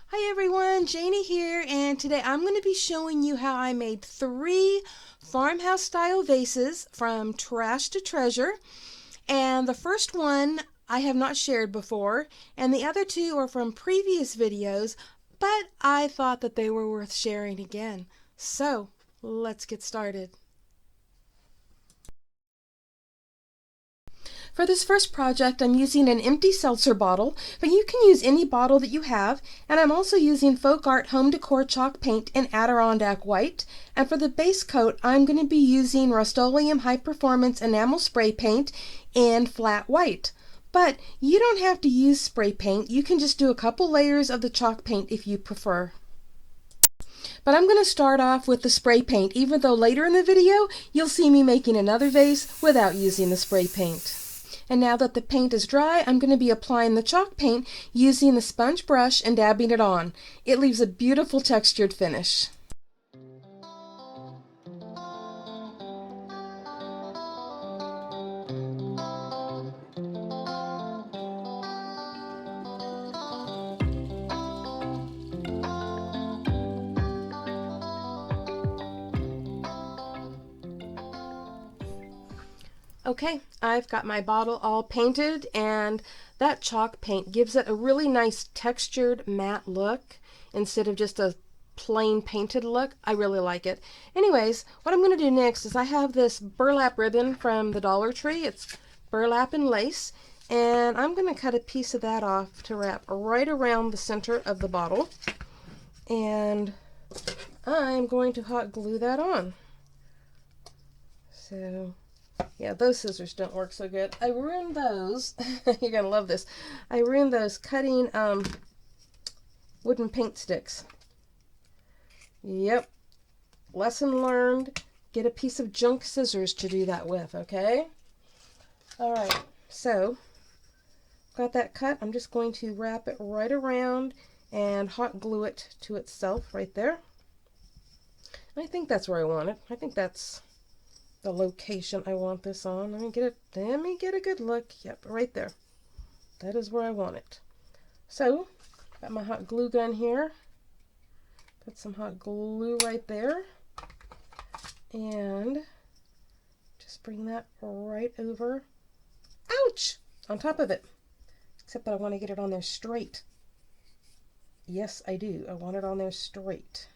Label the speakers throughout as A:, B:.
A: Hi everyone, Janie here, and today I'm going to be showing you how I made 3 farmhouse style vases from trash to treasure. And the first one I have not shared before, and the other 2 are from previous videos, but I thought that they were worth sharing again. So let's get started. For this first project, I'm using an empty seltzer bottle, but you can use any bottle that you have, and I'm also using Folk Art Home Decor chalk paint in Adirondack White. And for the base coat, I'm going to be using Rust-Oleum High Performance Enamel Spray Paint in Flat White. But you don't have to use spray paint, you can just do a couple layers of the chalk paint if you prefer. But I'm going to start off with the spray paint, even though later in the video you'll see me making another vase without using the spray paint. And now that the paint is dry, I'm going to be applying the chalk paint using the sponge brush and dabbing it on. It leaves a beautiful textured finish. Okay, I've got my bottle all painted, and that chalk paint gives it a really nice textured matte look instead of just a plain painted look. I really like it. Anyways, what I'm going to do next is I have this burlap ribbon from the Dollar Tree. It's burlap and lace, and I'm going to cut a piece of that off to wrap right around the center of the bottle, and I'm going to hot glue that on. So yeah, those scissors don't work so good. I ruined those. You're gonna love this. I ruined those cutting wooden paint sticks. Yep. Lesson learned. Get a piece of junk scissors to do that with, okay? Alright, so got that cut. I'm just going to wrap it right around and hot glue it to itself right there. I think that's where I want it. I think that's the location I want this on. Let me get a good look. Yep, right there. That is where I want it. So, got my hot glue gun here. Put some hot glue right there. And just bring that right over. Ouch! On top of it. Except that I want to get it on there straight. Yes, I do. I want it on there straight.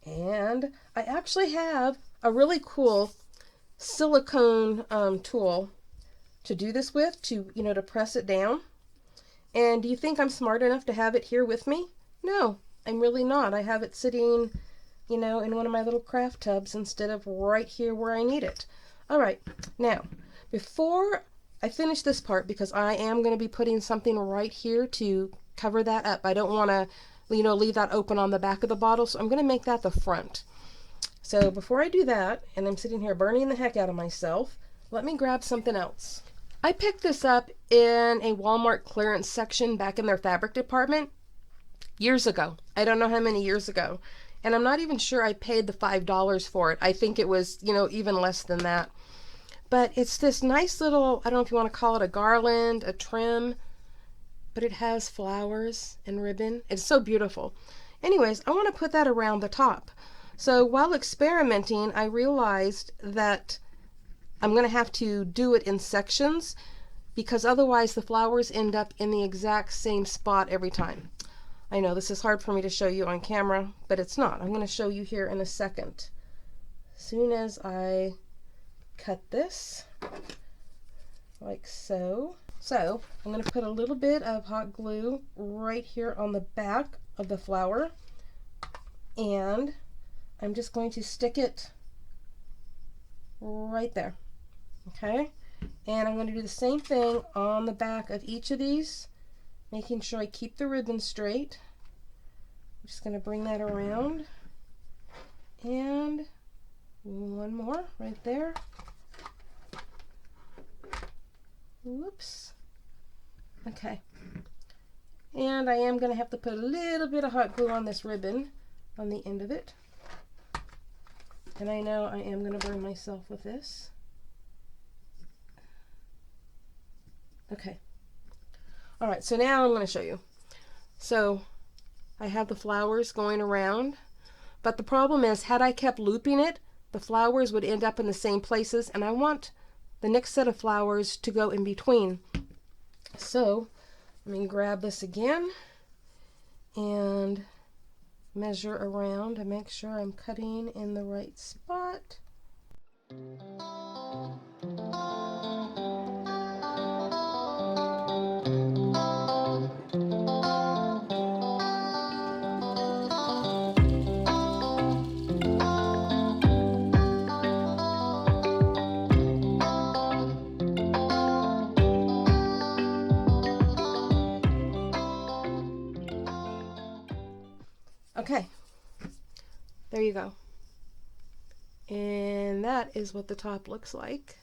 A: And I actually have a really cool silicone tool to do this with, to press it down. And do you think I'm smart enough to have it here with me? No, I'm really not. I have it sitting in one of my little craft tubs instead of right here where I need it. All right, now before I finish this part, because I am going to be putting something right here to cover that up, I don't want to leave that open on the back of the bottle, so I'm going to make that the front. So before I do that, and I'm sitting here burning the heck out of myself, let me grab something else. I picked this up in a Walmart clearance section back in their fabric department years ago. I don't know how many years ago. And I'm not even sure I paid the $5 for it. I think it was, even less than that. But it's this nice little, I don't know if you want to call it a garland, a trim, but it has flowers and ribbon. It's so beautiful. Anyways, I want to put that around the top. So while experimenting, I realized that I'm going to have to do it in sections, because otherwise the flowers end up in the exact same spot every time. I know this is hard for me to show you on camera, but it's not. I'm going to show you here in a second. As soon as I cut this, like so. So I'm going to put a little bit of hot glue right here on the back of the flower, and I'm just going to stick it right there, okay? And I'm going to do the same thing on the back of each of these, making sure I keep the ribbon straight. I'm just going to bring that around, and one more right there. Whoops. Okay. And I am going to have to put a little bit of hot glue on this ribbon on the end of it. And I know I am going to burn myself with this. Okay. All right, so now I'm going to show you. So I have the flowers going around. But the problem is, had I kept looping it, the flowers would end up in the same places, and I want the next set of flowers to go in between. So let me grab this again and measure around and make sure I'm cutting in the right spot. Okay, there you go. And that is what the top looks like.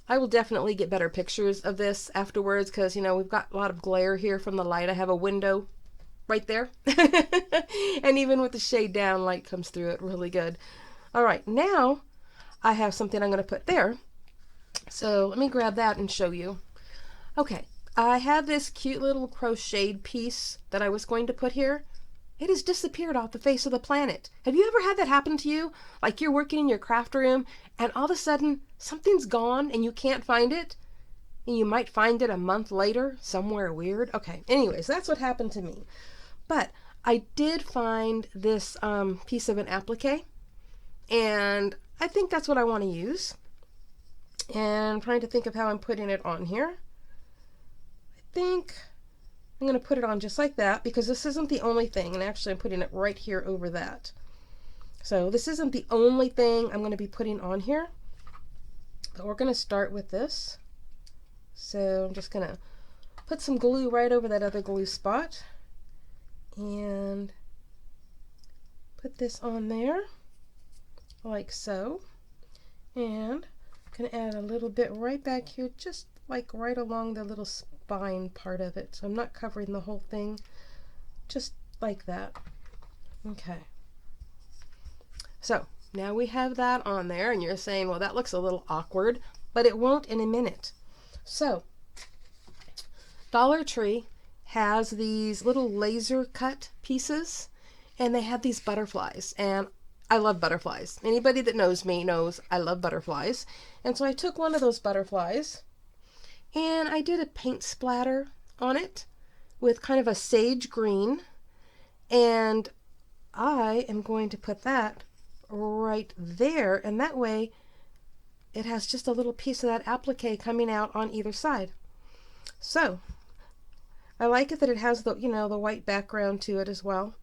A: I will definitely get better pictures of this afterwards because, you know, we've got a lot of glare here from the light. I have a window right there. And even with the shade down, light comes through it really good. All right, now I have something I'm going to put there. So let me grab that and show you. Okay, I have this cute little crocheted piece that I was going to put here. It has disappeared off the face of the planet. Have you ever had that happen to you? Like you're working in your craft room and all of a sudden something's gone and you can't find it? And you might find it a month later somewhere weird. Okay, anyways, that's what happened to me. But I did find this piece of an applique, and I think that's what I want to use. And I'm trying to think of how I'm putting it on here. I think I'm going to put it on just like that because this isn't the only thing, and actually I'm putting it right here over that. So this isn't the only thing I'm going to be putting on here, but we're going to start with this. So I'm just going to put some glue right over that other glue spot and put this on there like so. And I'm going to add a little bit right back here, just like right along the little spine part of it. So I'm not covering the whole thing, just like that. Okay. So now we have that on there, and you're saying, well, that looks a little awkward, but it won't in a minute. So Dollar Tree has these little laser cut pieces, and they have these butterflies, and I love butterflies. Anybody that knows me knows I love butterflies. And so I took one of those butterflies and I did a paint splatter on it with kind of a sage green, and I am going to put that right there, and that way it has just a little piece of that applique coming out on either side. So I like it that it has the, you know, the white background to it as well.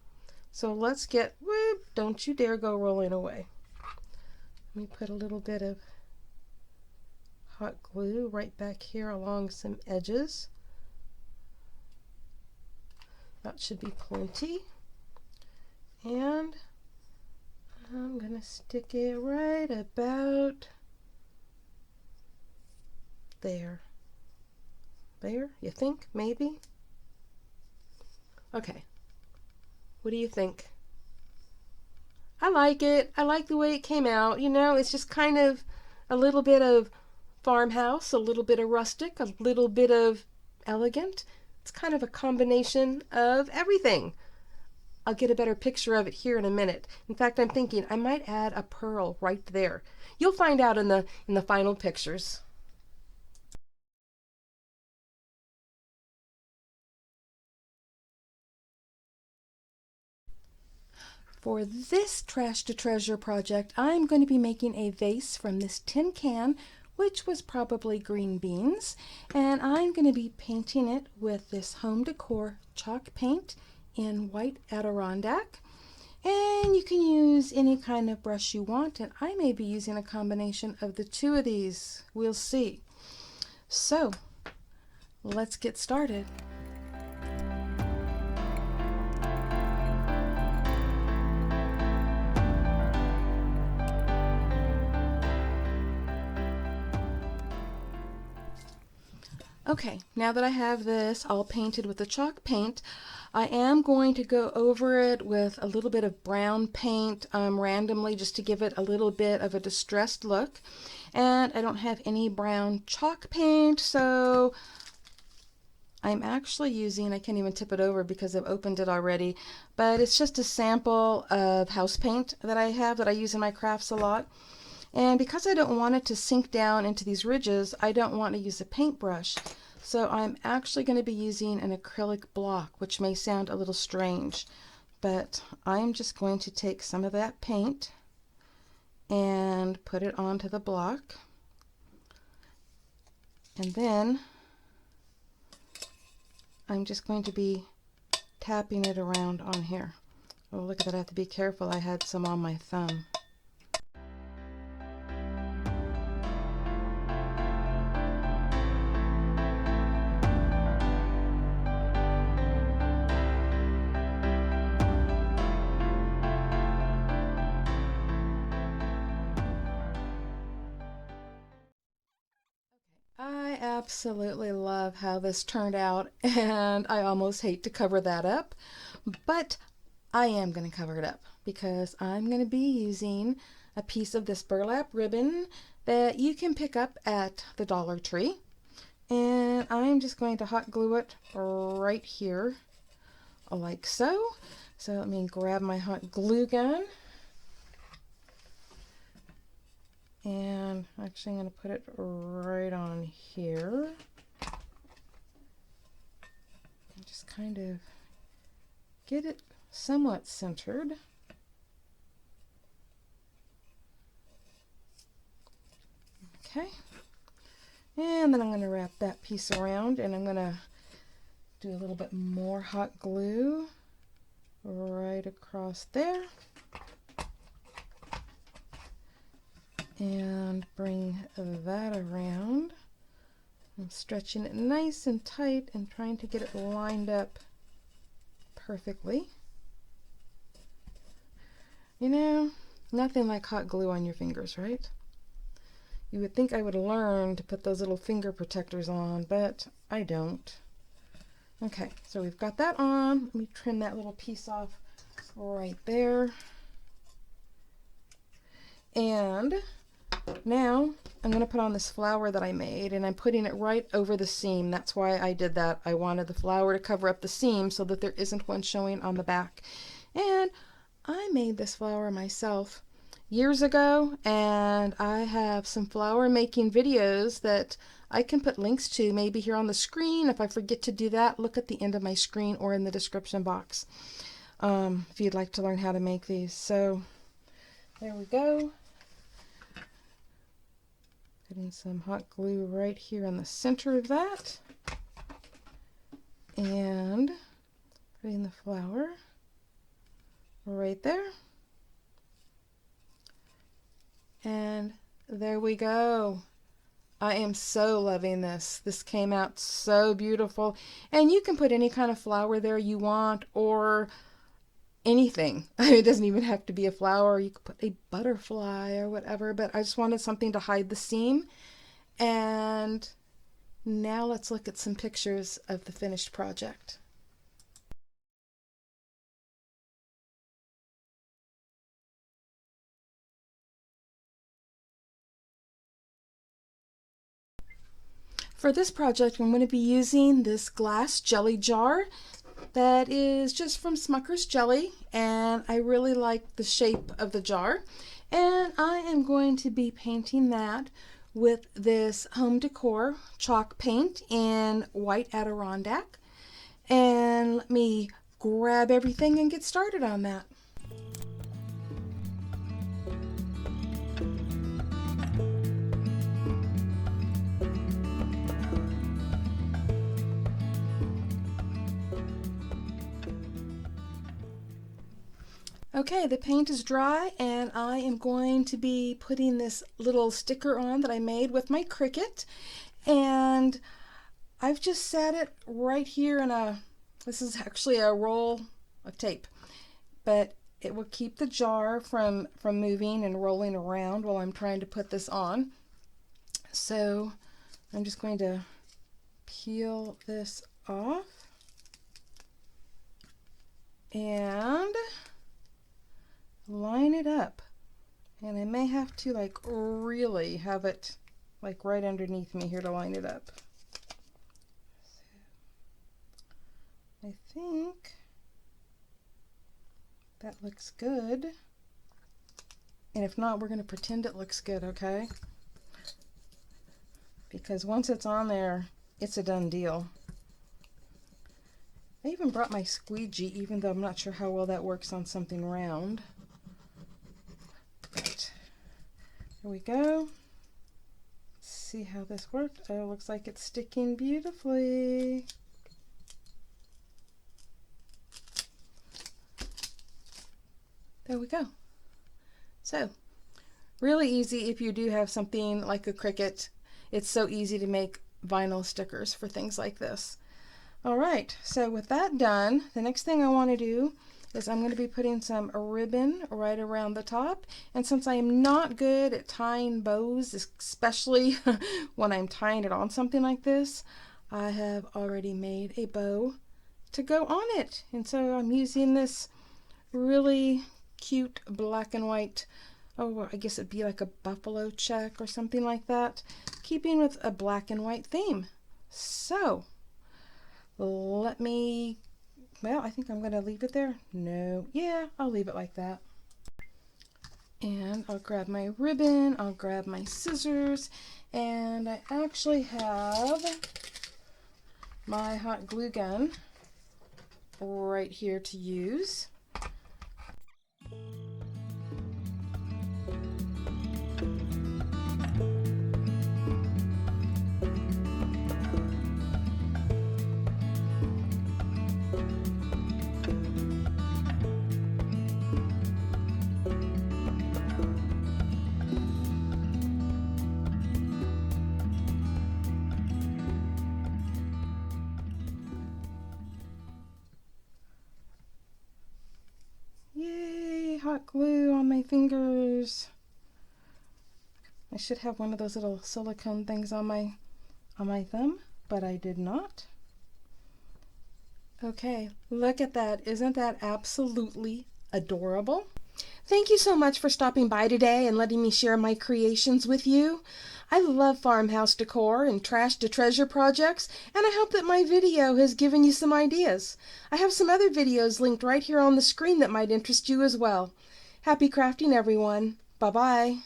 A: So let's get, whoop, don't you dare go rolling away. Let me put a little bit of hot glue right back here along some edges. That should be plenty. And I'm going to stick it right about there. There, you think? Maybe? Okay. What do you think? I like it. I like the way it came out. You know, it's just kind of a little bit of farmhouse, a little bit of rustic, a little bit of elegant. It's kind of a combination of everything. I'll get a better picture of it here in a minute. In fact, I'm thinking I might add a pearl right there. You'll find out in the final pictures. For this Trash to Treasure project, I'm going to be making a vase from this tin can, which was probably green beans, and I'm going to be painting it with this home decor chalk paint in white Adirondack. And you can use any kind of brush you want, and I may be using a combination of the two of these. We'll see. So let's get started. Okay, now that I have this all painted with the chalk paint, I am going to go over it with a little bit of brown paint randomly, just to give it a little bit of a distressed look. And I don't have any brown chalk paint, so I'm actually using, I can't even tip it over because I've opened it already, but it's just a sample of house paint that I have that I use in my crafts a lot. And because I don't want it to sink down into these ridges, I don't want to use a paintbrush. So I'm actually going to be using an acrylic block, which may sound a little strange, but I'm just going to take some of that paint and put it onto the block. And then I'm just going to be tapping it around on here. Oh, look at that, I have to be careful. I had some on my thumb. I absolutely love how this turned out, and I almost hate to cover that up, but I am going to cover it up because I'm going to be using a piece of this burlap ribbon that you can pick up at the Dollar Tree, and I'm just going to hot glue it right here like so. So let me grab my hot glue gun. And actually I'm going to put it right on here. And just kind of get it somewhat centered. Okay. And then I'm going to wrap that piece around, and I'm going to do a little bit more hot glue right across there. And bring that around. I'm stretching it nice and tight and trying to get it lined up perfectly. You know, nothing like hot glue on your fingers, right? You would think I would learn to put those little finger protectors on, but I don't. Okay, so we've got that on. Let me trim that little piece off right there. And now I'm going to put on this flower that I made, and I'm putting it right over the seam. That's why I did that. I wanted the flower to cover up the seam so that there isn't one showing on the back. And I made this flower myself years ago, and I have some flower making videos that I can put links to maybe here on the screen. If I forget to do that, look at the end of my screen or in the description box if you'd like to learn how to make these. So there we go. Putting some hot glue right here in the center of that, and putting the flower right there. And there we go. I am so loving this. This came out so beautiful. And you can put any kind of flower there you want, or anything. It doesn't even have to be a flower. You could put a butterfly or whatever, but I just wanted something to hide the seam. And now let's look at some pictures of the finished project. For this project, I'm going to be using this glass jelly jar that is just from Smucker's Jelly, and I really like the shape of the jar. And I am going to be painting that with this home decor chalk paint in white Adirondack. And let me grab everything and get started on that. Okay, the paint is dry, and I am going to be putting this little sticker on that I made with my Cricut, and I've just set it right here in this is actually a roll of tape, but it will keep the jar from moving and rolling around while I'm trying to put this on. So I'm just going to peel this off and line it up, and I may have to like really have it like right underneath me here to line it up. I think that looks good. And if not, we're going to pretend it looks good, okay? Because once it's on there, it's a done deal. I even brought my squeegee, even though I'm not sure how well that works on something round. But there we go. Let's see how this worked. Oh, looks like it's sticking beautifully. There we go. So, really easy if you do have something like a Cricut. It's so easy to make vinyl stickers for things like this. All right, so with that done, the next thing I want to do is I'm going to be putting some ribbon right around the top. And since I am not good at tying bows, especially when I'm tying it on something like this, I have already made a bow to go on it. And so I'm using this really cute black and white, oh, I guess it'd be like a buffalo check or something like that, keeping with a black and white theme. So let me, well, I think I'm going to leave it there. No, yeah, I'll leave it like that. And I'll grab my ribbon, I'll grab my scissors, and I actually have my hot glue gun right here to use. Yay, hot glue on my fingers. I should have one of those little silicone things on my thumb, but I did not. Okay, look at that. Isn't that absolutely adorable? Thank you so much for stopping by today and letting me share my creations with you. I love farmhouse decor and trash to treasure projects, and I hope that my video has given you some ideas. I have some other videos linked right here on the screen that might interest you as well. Happy crafting, everyone. Bye-bye.